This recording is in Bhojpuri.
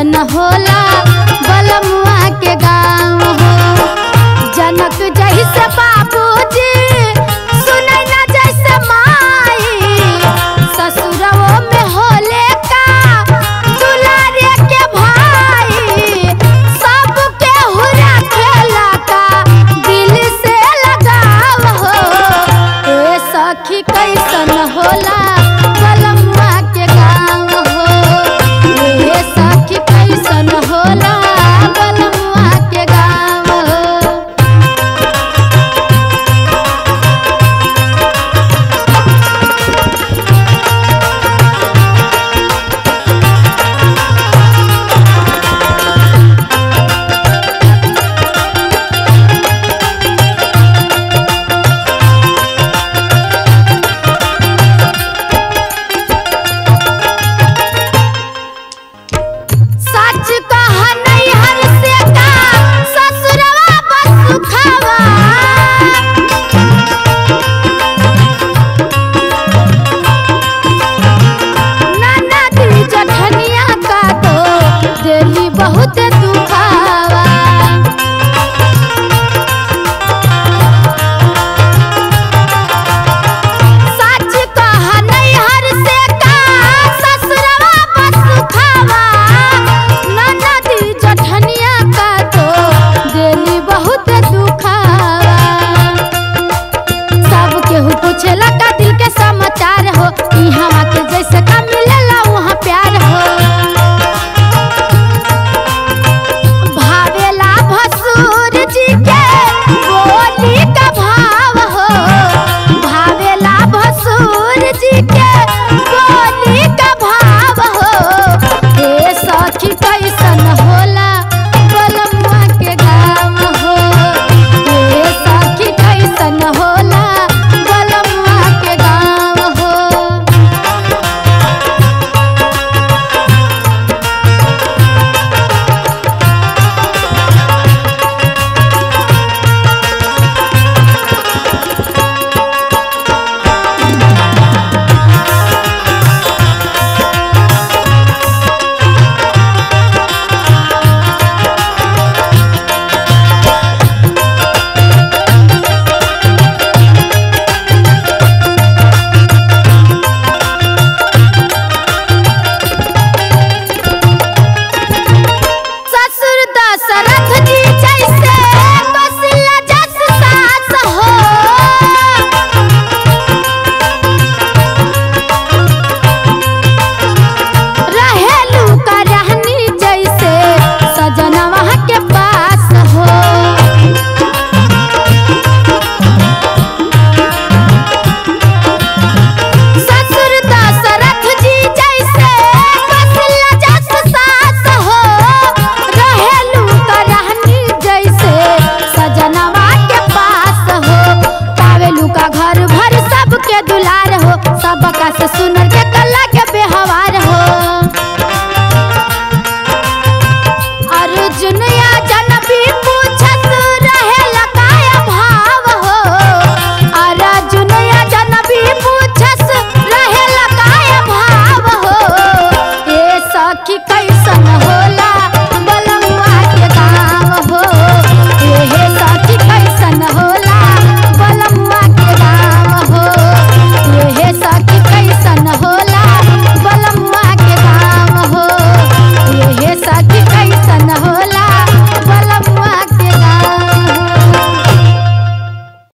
कैसन होला बलमुआ के गाँव हो। जनक जैसे बाबूजी सुनै ना जैसे माई, ससुरवो में होले का दुलारे के भाई। सबके हुरा खेला का दिल से लगाव हो। ए सखी कैसन होला बलमुआ के गाँव हो। ए सखी कैसन होला बलमुआ के गाँव हो। सच कहा नैहर से का ससुरवा बस सुखवा। ननद जठनिया का तो दिली बहुत